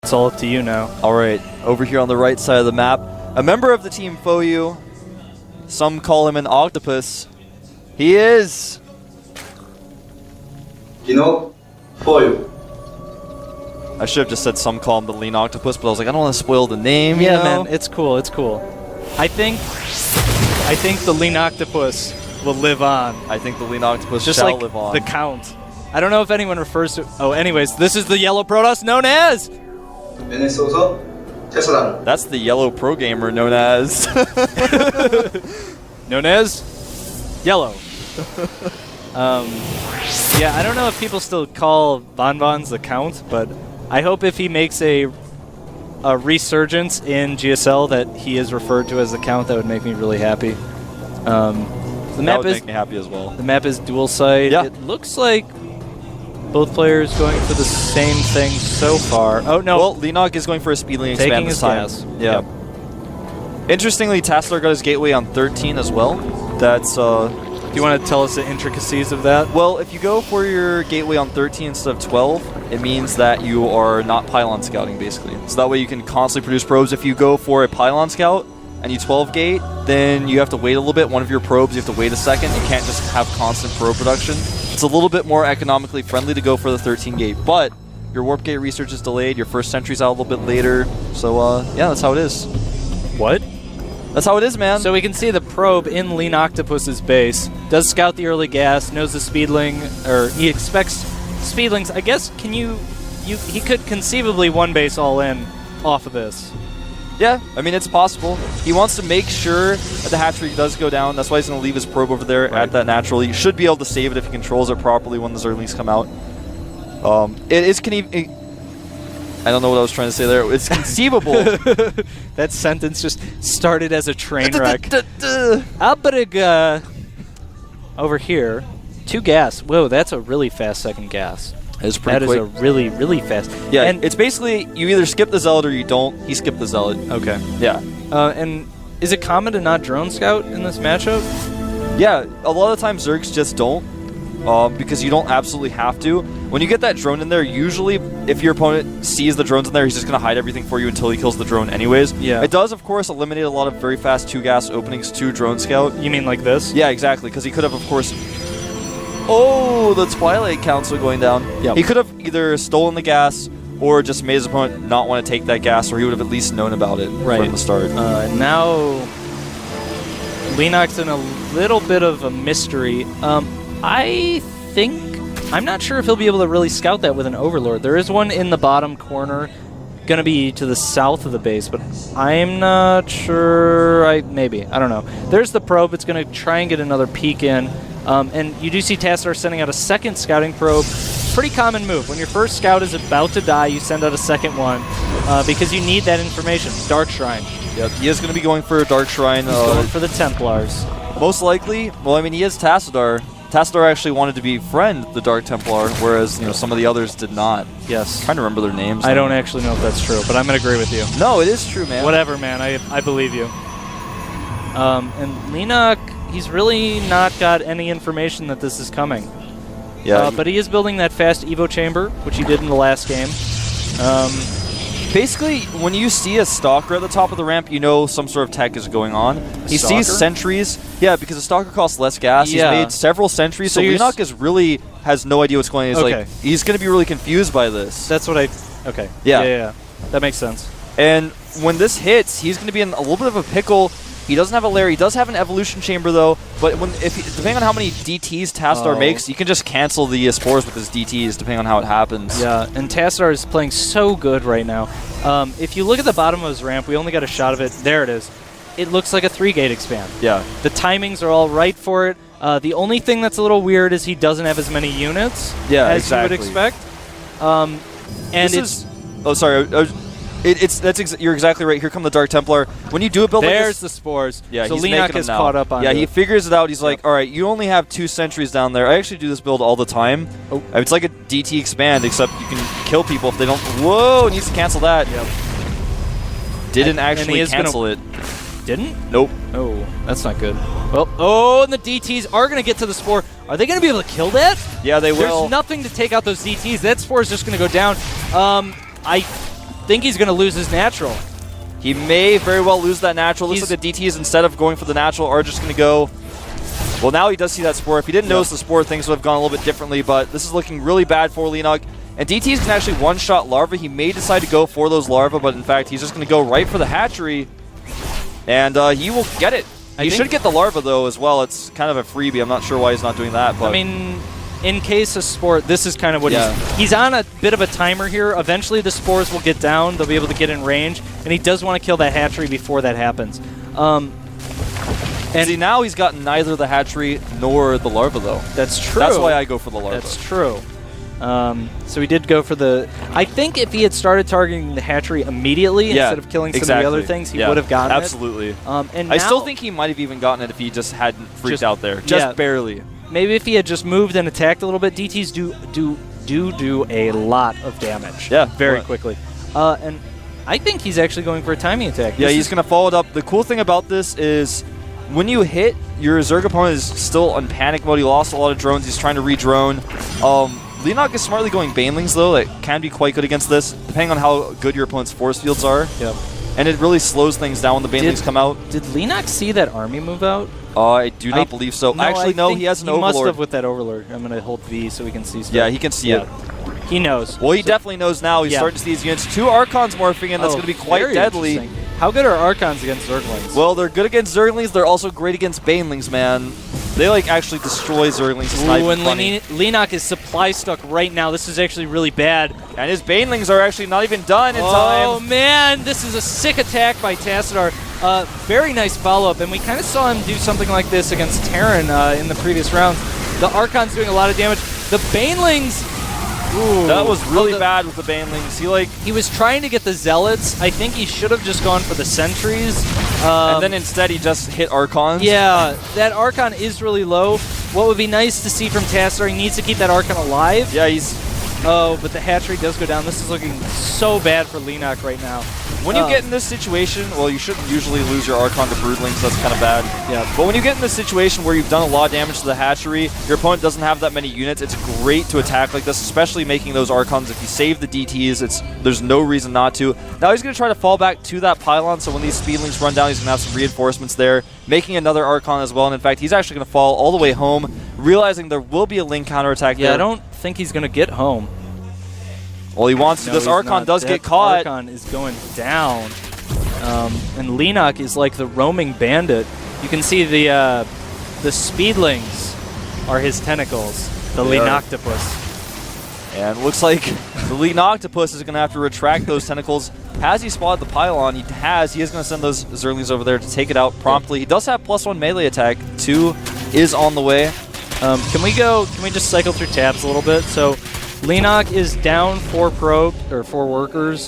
It's all up to you now. All right, over here on the right side of the map, a member of the team Foyu. Some call him an octopus. He is Leenock for you. I should have just said some call him the Lean Octopus, but I was like, I don't want to spoil the name. Yeah, you know? man, it's cool. It's cool. I think the Lean Octopus will live on. I think the Lean Octopus Just shall like live on. the Count. I don't know if anyone refers to... Oh, anyways, this is the yellow Protoss known as... Minnesota, Tassadar. That's the yellow pro gamer known as... known as... Yellow. Yeah, I don't know if people still call Bonbons the Count, but I hope if he makes a resurgence in GSL that he is referred to as the Count. That would make me really happy. The that map would is make me happy as well. The map is dual site. Yeah. It looks like both players going for the same thing so far. Oh no! Well, Leenock is going for a speedling expand Taking this his time. gas. Yeah. Yep. Interestingly, Tassadar got his gateway on 13 as well. That's Do you want to tell us the intricacies of that? well, if you go for your gateway on 13 instead of 12, it means that you are not pylon scouting, basically. So that way you can constantly produce probes. If you go for a pylon scout and you 12 gate, then you have to wait a little bit. One of your probes, you have to wait a second. You can't just have constant probe production. It's a little bit more economically friendly to go for the 13 gate, but your warp gate research is delayed. Your first sentry's out a little bit later. So, yeah, that's how it is. What? That's how it is, man. So we can see the probe in Lean Octopus's base. Does scout the early gas, knows the speedling, or he expects speedlings. I guess, he could conceivably one base all in off of this. Yeah, I mean, it's possible. He wants to make sure that the hatchery does go down. That's why he's going to leave his probe over there at that natural. He should be able to save it if he controls it properly when the Zerglings come out. It is I don't know what I was trying to say there. It's conceivable. That sentence just started as a train wreck. Over here, 2 gas. Whoa, that's a really fast second gas. It's pretty That quick. is a really, really fast. Yeah, and it's basically you either skip the Zealot or you don't. He skipped the Zealot. okay. Yeah. And is it common to not drone scout in this matchup? Yeah, a lot of the times Zergs just don't. Because you don't absolutely have to. When you get that drone in there, usually if your opponent sees the drones in there, he's just going to hide everything for you until he kills the drone anyways. Yeah. It does, of course, eliminate a lot of very fast 2-gas openings to Drone Scout. You mean like this? Yeah, exactly, because he could have, of course... Oh, the Twilight Council going down. Yep. He could have either stolen the gas or just made his opponent not want to take that gas, or he would have at least known about it from the start. Now, Leenock's in a little bit of a mystery. I'm not sure if he'll be able to really scout that with an Overlord. There is one in the bottom corner, going to be to the south of the base, but I'm not sure. Maybe. I don't know. There's the probe. It's going to try and get another peek in. And you do see Tassadar sending out a second scouting probe. Pretty common move. When your first scout is about to die, you send out a second one because you need that information. Dark Shrine. Yep, he is going to be going for a Dark Shrine. He's going for the Templars. Most likely, well, I mean, he is Tassadar. Tassadar actually wanted to befriend the Dark Templar, whereas some of the others did not. Yes. I'm trying to remember their names. I don't actually know if that's true, but I'm going to agree with you. No, it is true, man. Whatever, man. I believe you. And Leenock, he's really not got any information that this is coming. Yeah. But he is building that fast Evo chamber, which he did in the last game. Basically, when you see a Stalker at the top of the ramp, you know some sort of tech is going on. He sees sentries. Yeah, because a Stalker costs less gas. Yeah. He's made several sentries, so Leenock has no idea what's going on. He's going to be really confused by this. That's what Okay. Yeah. That makes sense. And when this hits, he's going to be in a little bit of a pickle. He doesn't have a lair. He does have an evolution chamber, though. But depending on how many DTs Tassadar makes, you can just cancel the spores with his DTs, depending on how it happens. Yeah, and Tassadar is playing so good right now. If you look at the bottom of his ramp, we only got a shot of it. There it is. It looks like a 3-gate expand. Yeah. The timings are all right for it. The only thing that's a little weird is he doesn't have as many units as you would expect. You're exactly right. Here come the Dark Templar. When you do a build like this... There's the spores. Yeah, so he's Leenock is caught up on it. Yeah, he figures it out. He's like, all right, you only have 2 sentries down there. I actually do this build all the time. Oh. It's like a DT expand, except you can kill people if they don't... Whoa, needs to cancel that. Yep. Didn't actually cancel it. Didn't? Nope. Oh, that's not good. Well, and the DTs are going to get to the spore. Are they going to be able to kill that? Yeah, they will. There's nothing to take out those DTs. That spore is just going to go down. think he's going to lose his natural. He may very well lose that natural. Looks like the DTs, instead of going for the natural, are just going to go... Well, now he does see that Spore. If he didn't notice the Spore, things would have gone a little bit differently, but this is looking really bad for Leenock. And DTs can actually one-shot Larva. He may decide to go for those Larva, but in fact, he's just going to go right for the hatchery, and he will get it. He should get the Larva, though, as well. It's kind of a freebie. I'm not sure why he's not doing that. But I mean, in case of Spore, this is kind of what he's on a bit of a timer here. Eventually, the Spores will get down. They'll be able to get in range, and he does want to kill that hatchery before that happens. And see, now he's got neither the hatchery nor the Larva, though. That's true. That's why I go for the Larva. That's true. So he did go for the... I think if he had started targeting the hatchery immediately instead of killing some of the other things, he would have gotten absolutely. it. And I still think he might have even gotten it if he just hadn't freaked out there. Just barely. Maybe if he had just moved and attacked a little bit, DTs do a lot of damage very quickly. And I think he's actually going for a timing attack. Yeah, he's going to follow it up. The cool thing about this is when you hit, your Zerg opponent is still on panic mode. He lost a lot of drones. He's trying to re-drone. Leenock is smartly going Banelings, though. That can be quite good against this, depending on how good your opponent's force fields are. Yep. And it really slows things down when the Banelings come out. Did Leenock see that army move out? I do not believe so. No, actually, no, he has an Overlord. He must have with that Overlord. I'm going to hold V so we can see stuff. Yeah, he can see it. He knows. Well, he definitely knows now. He's starting to see these units. 2 Archons morphing in. That's going to be quite deadly. How good are Archons against Zerglings? Well, they're good against Zerglings. They're also great against Banelings, man. They, like, actually destroy Zerglings. It's not even funny. Leenock is supply stuck right now. This is actually really bad. And his Banelings are actually not even done in time. Oh, man. This is a sick attack by Tassadar. Very nice follow-up, and we kind of saw him do something like this against Terran in the previous rounds. The Archon's doing a lot of damage. The Banelings... Ooh. That was really bad with the Banelings. He was trying to get the Zealots. I think he should have just gone for the Sentries. And then instead he just hit Archons. Yeah, that Archon is really low. What would be nice to see from Tassadar, he needs to keep that Archon alive. Yeah, he's... Oh, but the hatchery does go down. This is looking so bad for Leenock right now. When you get in this situation, well, you shouldn't usually lose your Archon to Broodlings, so that's kind of bad. Yeah. But when you get in this situation where you've done a lot of damage to the hatchery, your opponent doesn't have that many units, it's great to attack like this, especially making those Archons. If you save the DTs, there's no reason not to. Now he's going to try to fall back to that pylon, so when these Speedlings run down, he's going to have some reinforcements there, making another Archon as well. And in fact, he's actually going to fall all the way home, realizing there will be a Ling counterattack there. I don't think he's going to get home. Well, he wants to. This Archon does get caught. Archon is going down. And Leenock is like the roaming bandit. You can see the Speedlings are his tentacles. The Leenocktopus. And looks like the Leenocktopus is going to have to retract those tentacles. Has he spotted the pylon? He has. He is going to send those Zerglings over there to take it out promptly. He does have +1 melee attack. 2 is on the way. Can we just cycle through tabs a little bit? So Leenock is down 4 workers.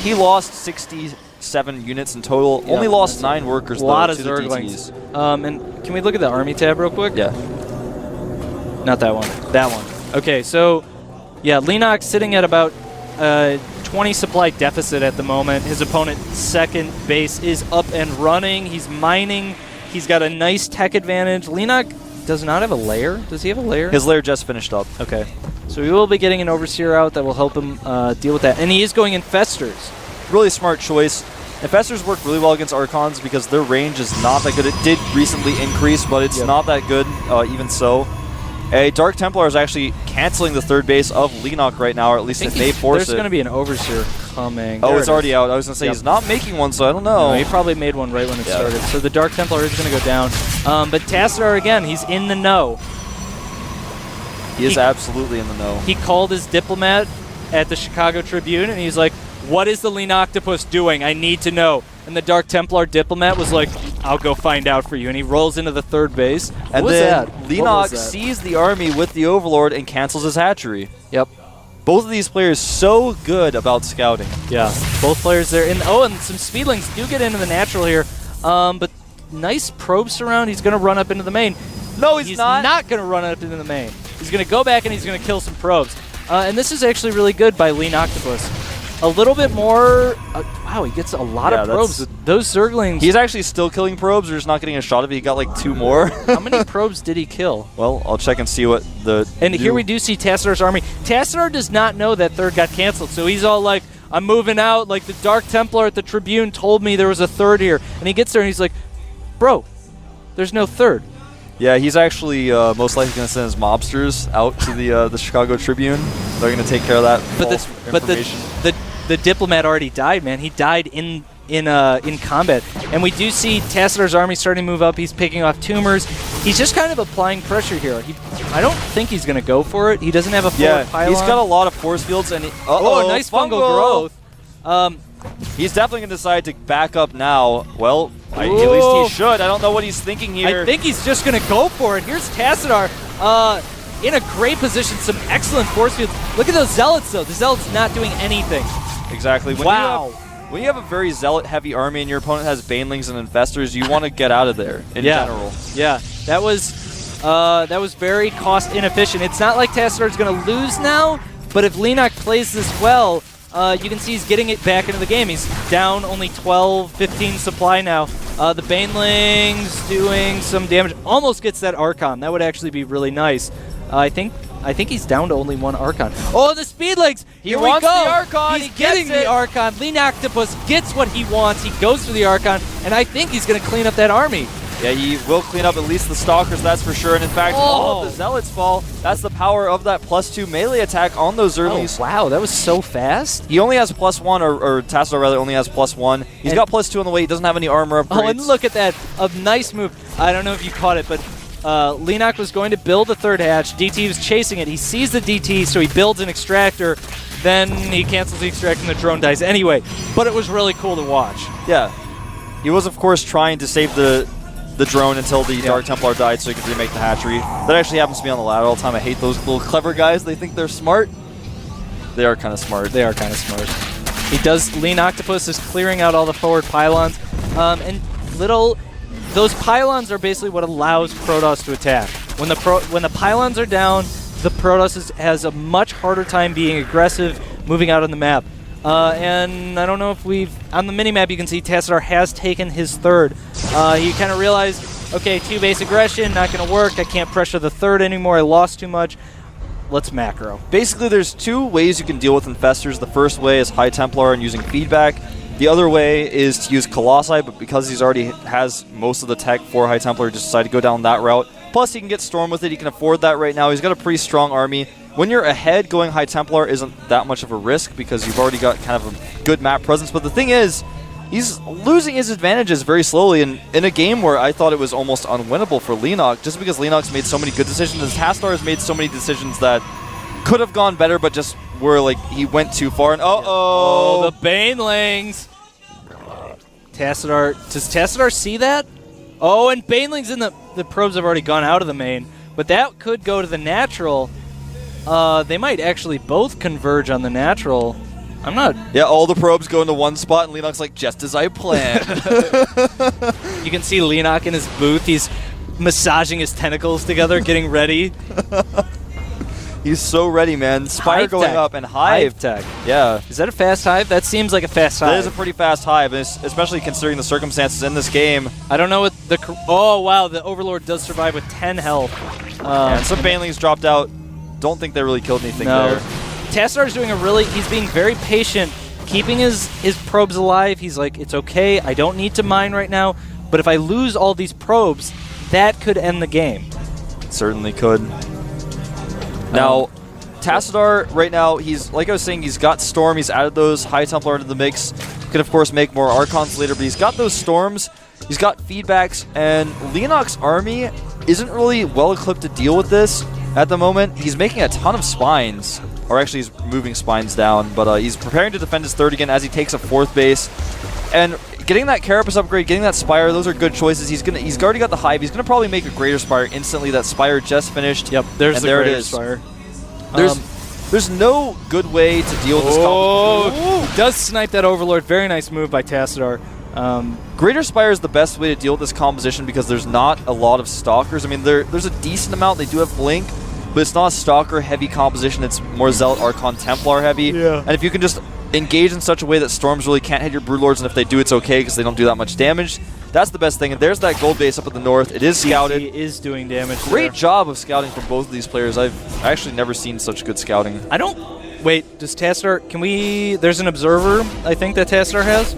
He lost 67 units in total. Yeah, only lost 9 workers. A lot of Zerglings. And can we look at the army tab real quick? Yeah. Not that one. That one. Okay, so yeah, Leenock sitting at about 20 supply deficit at the moment. His opponent's second base is up and running. He's mining. He's got a nice tech advantage. Leenock does not have a lair. Does he have a lair? His lair just finished up. Okay. So we will be getting an Overseer out that will help him deal with that. And he is going Infestors. Really smart choice. Infestors work really well against Archons because their range is not that good. It did recently increase, but it's not that good even so. A Dark Templar is actually canceling the third base of Leenock right now, or at least it may force it. There's going to be an Overseer coming. Oh, it's already out. I was going to say he's not making one, so I don't know. No, he probably made one right when it started. So the Dark Templar is going to go down. But Tassadar, again, he's in the know. He is absolutely in the know. He called his diplomat at the Chicago Tribune, and he's like, what is the Leenocktopus doing? I need to know. And the Dark Templar diplomat was like, I'll go find out for you. And he rolls into the third base. And then Leenock sees the army with the Overlord and cancels his hatchery. Yep. Both of these players so good about scouting. Yeah, both players there. And some Speedlings do get into the natural here. But nice probe surround. He's going to run up into the main. No, he's not. He's not going to run up into the main. He's going to go back and he's going to kill some probes. And this is actually really good by Leenocktopus. a little bit more. Wow, he gets a lot of probes. Those Zerglings. He's actually still killing probes. We're just not getting a shot of it. He got like 2 more. How many probes did he kill? Well, I'll check and see what the. And here we do see Tassadar's army. Tassadar does not know that third got canceled, so he's all like, I'm moving out. Like the Dark Templar at the Tribune told me there was a third here. And he gets there and he's like, bro, there's no third. Yeah, he's actually most likely going to send his mobsters out to the Chicago Tribune. They're going to take care of that. But the diplomat already died, man. He died in combat, and we do see Tassadar's army starting to move up. He's picking off tumors. He's just kind of applying pressure here. I don't think he's going to go for it. He doesn't have a forward pylon. He's got a lot of force fields, and nice fungal growth. He's definitely going to decide to back up now. Well, at least he should. I don't know what he's thinking here. I think he's just going to go for it. Here's Tassadar in a great position. Some excellent force fields. Look at those Zealots, though. The Zealots not doing anything. Exactly. When you have a very Zealot-heavy army and your opponent has Banelings and Infestors, you want to get out of there in general. Yeah, that was very cost inefficient. It's not like Tassadar's going to lose now, but if Leenock plays this well, you can see he's getting it back into the game. He's down only 12, 15 supply now. The Banelings doing some damage. Almost gets that Archon. That would actually be really nice. I think he's down to only 1 Archon. Oh, the Speedlings! Here we go! The Archon. He's getting the Archon. Leanoctopus gets what he wants. He goes for the Archon, and I think he's going to clean up that army. Yeah, he will clean up at least the Stalkers, that's for sure. And in fact, all of the Zealots fall. That's the power of that +2 melee attack on those Zerglings. Oh, wow, that was so fast. He only has +1, or Tassadar rather only has +1. He's got +2 on the way. He doesn't have any armor upgrades. Oh, and look at that. A nice move. I don't know if you caught it, but Leenock was going to build the third hatch. DT was chasing it. He sees the DT, so he builds an extractor. Then he cancels the extractor and the drone dies anyway. But it was really cool to watch. Yeah. He was, of course, trying to save the drone until the Dark Templar died so he could remake the hatchery. That actually happens to me on the ladder all the time. I hate those little clever guys. They think they're smart. They are kind of smart. They are kind of smart. He does. Leanoctopus is clearing out all the forward pylons. And those pylons are basically what allows Protoss to attack. When the pylons are down, the Protoss has a much harder time being aggressive, moving out on the map. And I don't know if on the mini-map you can see Tassadar has taken his third. He kind of realized, okay, 2-base aggression, not going to work. I can't pressure the third anymore. I lost too much. Let's macro. Basically, there's 2 ways you can deal with Infestors. The first way is High Templar and using feedback. The other way is to use Colossi, but because he's already has most of the tech for High Templar, just decided to go down that route. Plus, he can get Storm with it. He can afford that right now. He's got a pretty strong army. When you're ahead, going High Templar isn't that much of a risk because you've already got kind of a good map presence. But the thing is, he's losing his advantages very slowly in a game where I thought it was almost unwinnable for Leenock, just because Leenock's made so many good decisions and Tassadar has made so many decisions that could have gone better, but just were like he went too far. And oh, the Banelings. Tassadar, does Tassadar see that? Oh, and Banelings in the probes have already gone out of the main, but that could go to the natural. They might actually both converge on the natural. I'm not... Yeah, all the probes go into one spot, and Leenock's like, just as I planned. You can see Leenock in his booth. He's massaging his tentacles together, getting ready. He's so ready, man. Spire Hive going tech. up, and Hive tech. Yeah. Is that a fast Hive? That seems like a fast Hive. That is a pretty fast Hive, especially considering the circumstances in this game. I don't know what the... Oh, wow, the Overlord does survive with 10 health. And some Banelings dropped out. Don't think they really killed anything there. Tassadar's doing he's being very patient, keeping his probes alive. He's like, it's okay, I don't need to mine right now, but if I lose all these probes, that could end the game. It certainly could. Now, Tassadar, right now, he's, like I was saying, he's got Storm, he's added those High Templar into the mix. Could, of course, make more Archons later, but he's got those Storms, he's got feedbacks, and Leenock's army isn't really well-equipped to deal with this at the moment. He's making a ton of Spines, or actually he's moving Spines down, but he's preparing to defend his third again as he takes a 4th base. And getting that Carapace upgrade, getting that Spire, those are good choices. He's already got the Hive. He's going to probably make a Greater Spire instantly. That Spire just finished. Yep, there's the Greater Spire. There's no good way to deal with this composition. Does snipe that Overlord. Very nice move by Tassadar. Greater Spire is the best way to deal with this composition because there's not a lot of Stalkers. I mean, there's a decent amount. They do have Blink, but it's not a Stalker-heavy composition. It's more Zealot, Archon, Templar-heavy. Yeah. And if you can just engage in such a way that storms really can't hit your Broodlords, and if they do, it's okay because they don't do that much damage. That's the best thing. And there's that gold base up in the north. It is scouted. He is doing damage. Great job of scouting from both of these players. I've actually never seen such good scouting. I don't... Wait, does Tassadar... Can we... There's an observer, I think, that Tassadar has?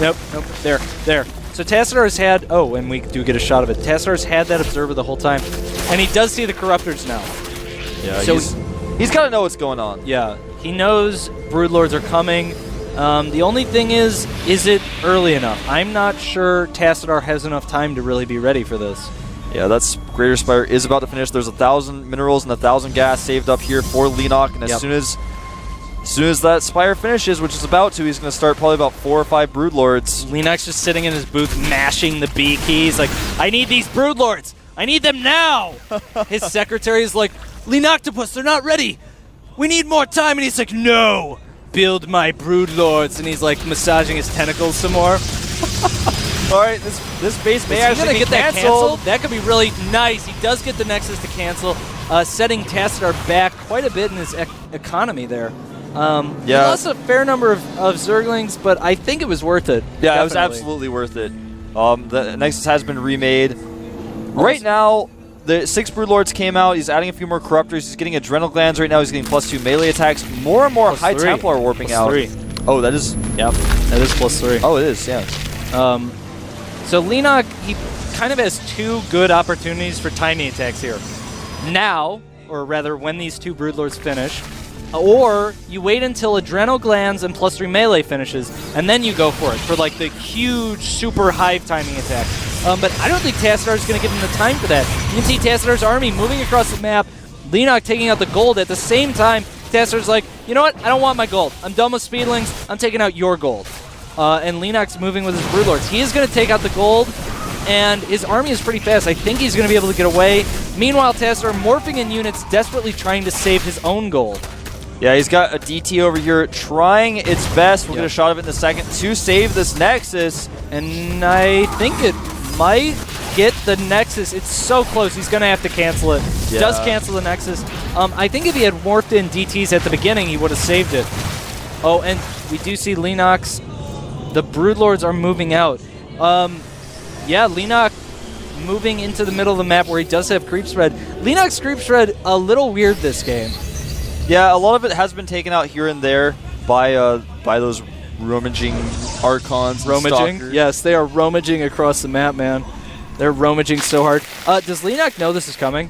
Nope. There. So Tassadar has had... Oh, and we do get a shot of it. Tassadar's had that observer the whole time. And he does see the Corruptors now. Yeah, so he's got to know what's going on. Yeah, he knows Broodlords are coming. The only thing is it early enough? I'm not sure Tassadar has enough time to really be ready for this. Yeah, that's Greater Spire is about to finish. There's 1,000 minerals and 1,000 gas saved up here for Leenock, and as soon as that Spire finishes, which is about to, he's going to start probably about 4 or 5 Broodlords. Leenock's just sitting in his booth mashing the B keys like, I need these Broodlords! I need them now! His secretary is like, Leenock, they're not ready! We need more time! And he's like, no! Build my Broodlords! And he's like massaging his tentacles some more. Alright, this base may actually get get that canceled. That could be really nice. He does get the Nexus to cancel, setting Tassadar back quite a bit in his economy there. He lost a fair number of Zerglings, but I think it was worth it. Yeah, Definitely. it was absolutely worth it. The Nexus has been remade. Right now, the 6 Broodlords came out. He's adding a few more Corruptors. He's getting Adrenal Glands right now. He's getting +2 melee attacks. More and more High Templar warping out. +3. Oh, that is... Yep, that is +3. Oh, it is, yeah. So Leenock, he kind of has 2 good opportunities for timing attacks here. Now, or rather when these 2 Broodlords finish, or you wait until Adrenal Glands and +3 melee finishes, and then you go for it, for like the huge super hive timing attack. But I don't think Tassadar is going to give him the time for that. You can see Tassadar's army moving across the map, Leenock taking out the gold. At the same time, Tassadar's like, you know what, I don't want my gold. I'm done with Speedlings, I'm taking out your gold. And Leenock's moving with his Broodlords. He is going to take out the gold, and his army is pretty fast. I think he's going to be able to get away. Meanwhile, Tassadar morphing in units, desperately trying to save his own gold. Yeah, he's got a DT over here trying its best. We'll get a shot of it in a second to save this Nexus. And I think it might get the Nexus. It's so close. He's going to have to cancel it. Yeah. Does cancel the Nexus. I think if he had morphed in DTs at the beginning, he would have saved it. Oh, and we do see Leenock's. The Broodlords are moving out. Yeah, Leenock moving into the middle of the map where he does have creep spread. Leenock's creep spread a little weird this game. Yeah, a lot of it has been taken out here and there by those rummaging Archons. Rummaging? Yes, they are rummaging across the map, man. They're rummaging so hard. Does Leenock know this is coming?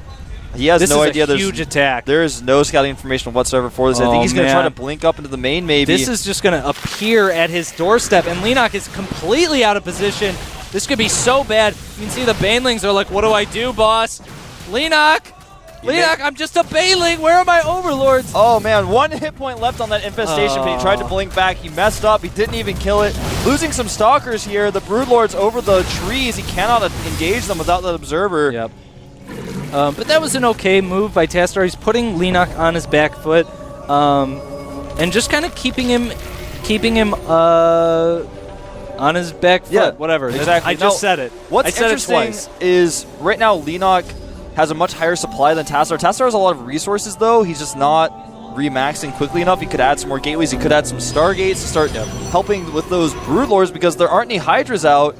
He has no idea. This is a huge attack. There is no scouting information whatsoever for this. I think he's going to try to blink up into the main, maybe. This is just going to appear at his doorstep, and Leenock is completely out of position. This could be so bad. You can see the Banelings are like, what do I do, boss? Leenock! Leenock, I'm just a Baneling. Where are my Overlords? Oh, man. 1 hit point left on that infestation, but he tried to blink back. He messed up. He didn't even kill it. Losing some Stalkers here. The Broodlords over the trees. He cannot engage them without that Observer. Yep. But that was an okay move by Tassadar. He's putting Leenock on his back foot and just kind of keeping him on his back foot. Yeah, whatever. Exactly. I just said it. What's interesting is right now Leenock has a much higher supply than Tassadar. Tassadar has a lot of resources, though. He's just not remaxing quickly enough. He could add some more gateways. He could add some Stargates to start helping with those Broodlords because there aren't any Hydras out.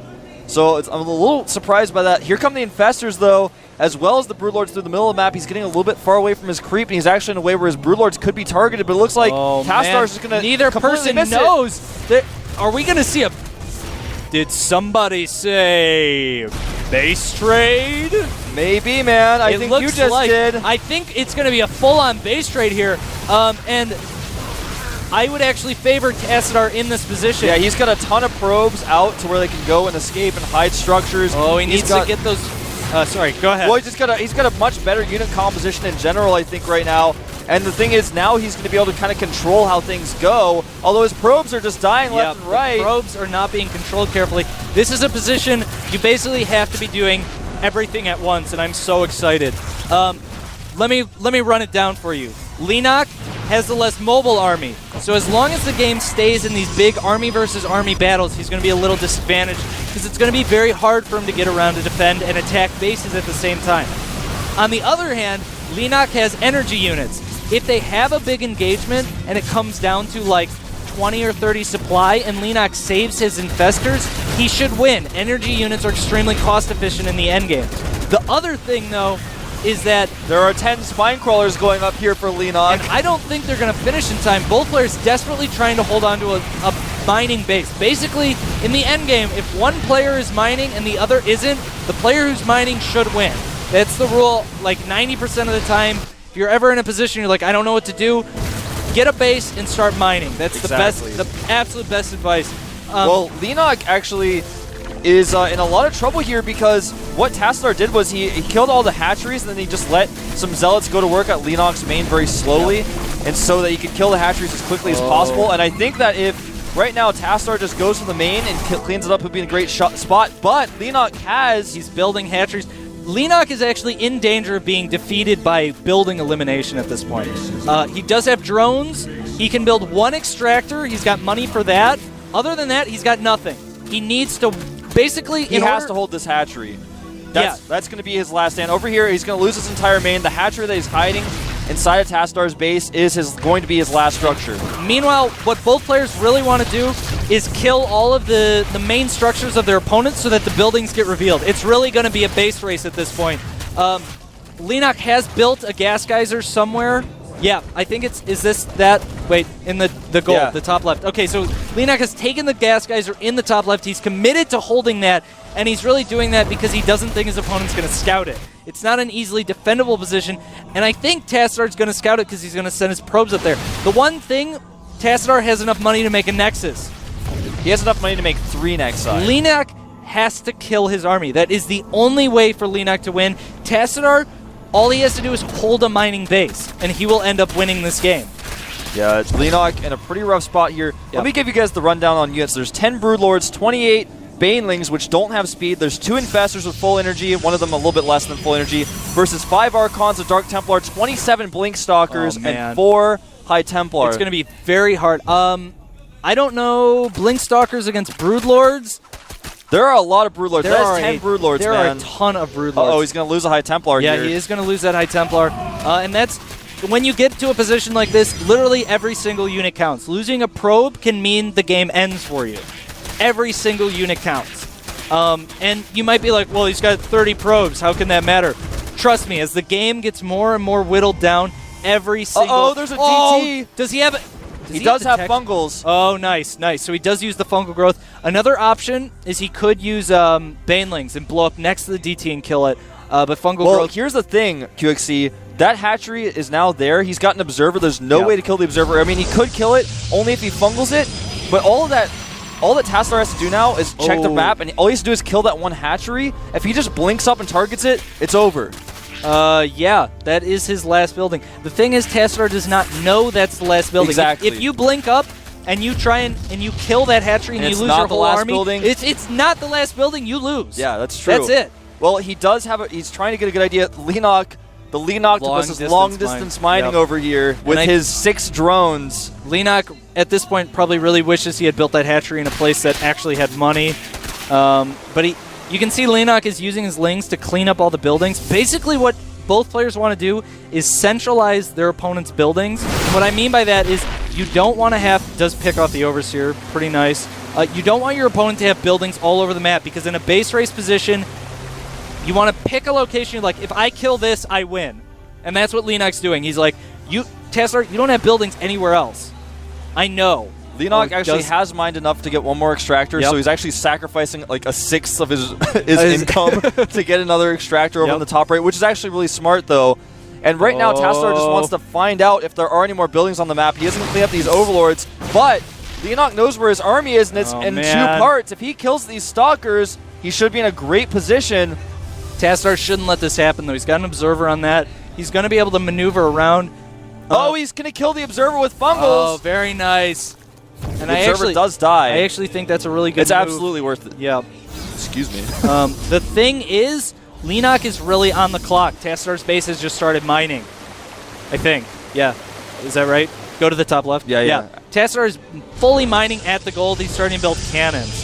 So I'm a little surprised by that. Here come the Infestors, though, as well as the Broodlords through the middle of the map. He's getting a little bit far away from his creep, and he's actually in a way where his Broodlords could be targeted, but it looks like Tassadar's just going to neither person knows. Are we going to see a... Did somebody say base trade? Maybe, man. I think you just did. I think it's going to be a full-on base trade here, and I would actually favor Tassadar in this position. Yeah, he's got a ton of probes out to where they can go and escape and hide structures. Oh, he needs to get those... sorry, go ahead. Well, he's got a much better unit composition in general, I think, right now. And the thing is, now he's going to be able to kind of control how things go, although his probes are just dying left and right. The probes are not being controlled carefully. This is a position you basically have to be doing everything at once, and I'm so excited. Let me run it down for you. Leenock has the less mobile army, so as long as the game stays in these big army versus army battles, he's going to be a little disadvantaged because it's going to be very hard for him to get around to defend and attack bases at the same time. On the other hand, Leenock has energy units. If they have a big engagement and it comes down to like 20 or 30 supply and Leenock saves his infestors, he should win. Energy units are extremely cost efficient in the endgame. The other thing, though, is that there are 10 spine crawlers going up here for Leenock. And I don't think they're going to finish in time. Both players desperately trying to hold on to a mining base. Basically, in the endgame, if one player is mining and the other isn't, the player who's mining should win. That's the rule, like 90% of the time. If you're ever in a position you're like, I don't know what to do, get a base and start mining. That's exactly the absolute best advice. Well, Leenock actually is in a lot of trouble here because what Tassadar did was he killed all the hatcheries and then he just let some zealots go to work at Leenock's main very slowly, and so that he could kill the hatcheries as quickly as possible. And I think that if right now Tassadar just goes to the main and cleans it up, it would be in a great spot. But Leenock he's building hatcheries. Leenock is actually in danger of being defeated by building elimination at this point. He does have drones. He can build one extractor. He's got money for that. Other than that, he's got nothing. He needs to basically... He has to hold this hatchery. That's going to be his last stand. Over here, he's going to lose his entire main. The hatchery that he's hiding inside of Tassadar's base is going to be his last structure. Meanwhile, what both players really want to do is kill all of the main structures of their opponents so that the buildings get revealed. It's really going to be a base race at this point. Leenock has built a gas geyser somewhere. Yeah, I think wait, in the gold, yeah, the top left. Okay, so Leenock has taken the gas geyser in the top left. He's committed to holding that, and he's really doing that because he doesn't think his opponent's going to scout it. It's not an easily defendable position, and I think Tassadar's going to scout it because he's going to send his probes up there. The one thing, Tassadar has enough money to make a Nexus. He has enough money to make 3 Nexus. Leenock has to kill his army. That is the only way for Leenock to win. Tassadar, all he has to do is hold a mining base, and he will end up winning this game. Yeah, it's Leenock in a pretty rough spot here. Yep. Let me give you guys the rundown on units. There's 10 Broodlords, 28 Banelings, which don't have speed. There's 2 Infestors with full energy, one of them a little bit less than full energy, versus 5 Archons of Dark Templar, 27 Blink Stalkers, and 4 High Templar. It's going to be very hard. I don't know, Blink Stalkers against Broodlords. There are a lot of Broodlords. There's 10 Broodlords, there man. There are a ton of Broodlords. Oh, he's going to lose a High Templar here. Yeah, he is going to lose that High Templar. And that's, when you get to a position like this, literally every single unit counts. Losing a probe can mean the game ends for you. Every single unit counts. And you might be like, well, he's got 30 probes. How can that matter? Trust me, as the game gets more and more whittled down, every single... Uh-oh, there's a DT. Does he have it? He does have fungals. Oh, nice, nice. So he does use the fungal growth. Another option is he could use Banelings and blow up next to the DT and kill it. But fungal growth... Well, here's the thing, QXC. That hatchery is now there. He's got an observer. There's no way to kill the observer. I mean, he could kill it only if he fungals it. But all that Tassadar has to do now is check the map, and all he has to do is kill that one hatchery. If he just blinks up and targets it, it's over. Yeah, that is his last building. The thing is, Tassadar does not know that's the last building. Exactly. If you blink up and you try and you kill that hatchery and you lose your whole army, it's not the last building. You lose. Yeah, that's true. That's it. Well, he does have he's trying to get a good idea. Leenock, the Leenock does long distance mining over here with his 6 drones. Leenock, at this point, probably really wishes he had built that hatchery in a place that actually had money. But you can see Leenock is using his lings to clean up all the buildings. Basically, what both players want to do is centralize their opponent's buildings. And what I mean by that is you don't want to does pick off the Overseer, pretty nice. You don't want your opponent to have buildings all over the map, because in a base race position, you want to pick a location. You're like, if I kill this, I win. And that's what Leenock's doing. He's like, Tassadar, you don't have buildings anywhere else. I know. Leenock actually has mined enough to get one more extractor, so he's actually sacrificing like a 1/6 of his income to get another extractor over on the top right, which is actually really smart, though. And right now, Tassadar just wants to find out if there are any more buildings on the map. He doesn't clean up these overlords, but Leenock knows where his army is, and it's in 2 parts. If he kills these stalkers, he should be in a great position. Tassadar shouldn't let this happen, though. He's got an observer on that. He's going to be able to maneuver around. He's going to kill the observer with fungals. Oh, very nice. And the observer does die. I actually think that's a really good move. Absolutely worth it. Yeah. Excuse me. The thing is, Leenock is really on the clock. Tassadar's base has just started mining, I think. Yeah. Is that right? Go to the top left. Yeah. Tassadar is fully mining at the gold. He's starting to build cannons.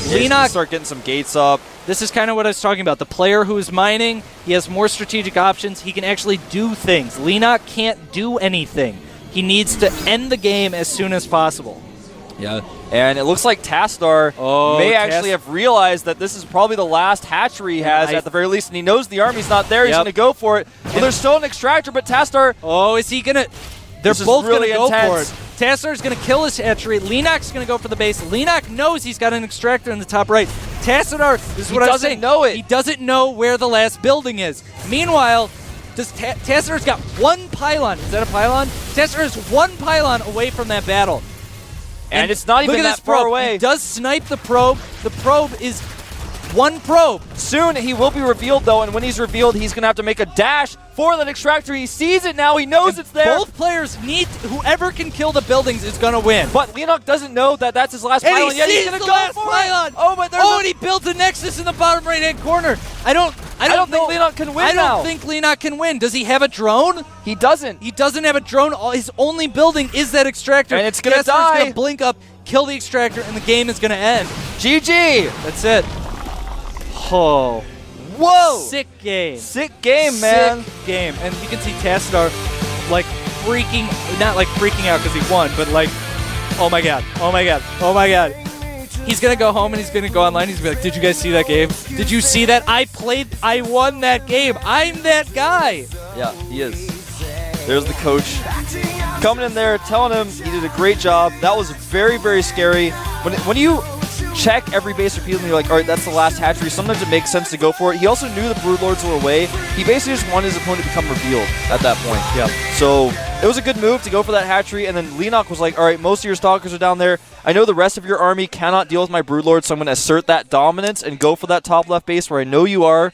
Leenock start getting some gates up. This is kind of what I was talking about. The player who is mining, he has more strategic options. He can actually do things. Leenock can't do anything. He needs to end the game as soon as possible. Yeah, and it looks like Tassadar may actually have realized that this is probably the last hatchery he has at the very least, and he knows the army's not there. He's going to go for it. Well, there's still an extractor, but Tassadar... Oh, is he going to... They're both going to go for it. Tassadar's going to kill his hatchery. Leenock's going to go for the base. Leenock knows he's got an extractor in the top right. Tassadar, this is what I'm saying. He doesn't know it. He doesn't know where the last building is. Meanwhile, Tassadar's got one pylon. Is that a pylon? Tassadar is one pylon away from that battle. And it's not even that far away. He does snipe the probe. The probe is one probe. Soon he will be revealed, though, and when he's revealed, he's going to have to make a dash for that extractor. He sees it now. He knows it's there. Both players need... Whoever can kill the buildings is going to win. But Leenock doesn't know that that's his last pylon yet. He's going to go for it. Oh, but and he builds a nexus in the bottom right-hand corner. I don't think Leenock can win now. I don't think Leenock can win. Does he have a drone? He doesn't. He doesn't have a drone. His only building is that extractor. And it's going to die. He's going to blink up, kill the extractor, and the game is going to end. GG. That's it. Oh. Whoa. Sick game. Sick game, man. Sick game. And you can see Tassadar, like, not like freaking out because he won, but like, oh my god, oh my god, oh my god. He's going to go home and he's going to go online. He's going to be like, did you guys see that game? Did you see that? I won that game. I'm that guy. Yeah, he is. There's the coach coming in there, telling him he did a great job. That was very, very scary. When you check every base repeatedly, you're like, all right, that's the last hatchery. Sometimes it makes sense to go for it. He also knew the Broodlords were away. He basically just wanted his opponent to become revealed at that point. Yeah. So it was a good move to go for that hatchery, and then Leenock was like, all right, most of your stalkers are down there. I know the rest of your army cannot deal with my Broodlords, so I'm going to assert that dominance and go for that top left base where I know you are.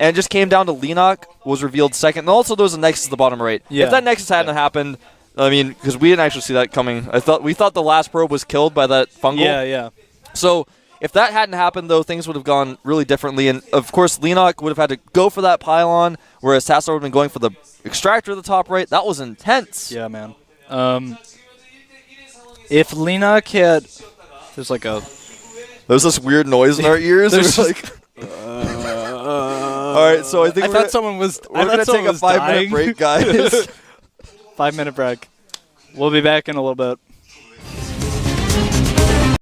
And it just came down to Leenock was revealed second. And also there was a Nexus at the bottom right. Yeah. If that Nexus hadn't happened, I mean, because we didn't actually see that coming. We thought the last probe was killed by that fungal. Yeah, yeah. So if that hadn't happened, though, things would have gone really differently. And, of course, Leenock would have had to go for that pylon, whereas Tassadar would have been going for the extractor at the top right. That was intense. Yeah, man. If Leenock had... There's this weird noise in our ears. There's like... All right, so I think I thought someone was we're going to take a 5-minute break, guys. 5-minute break. We'll be back in a little bit.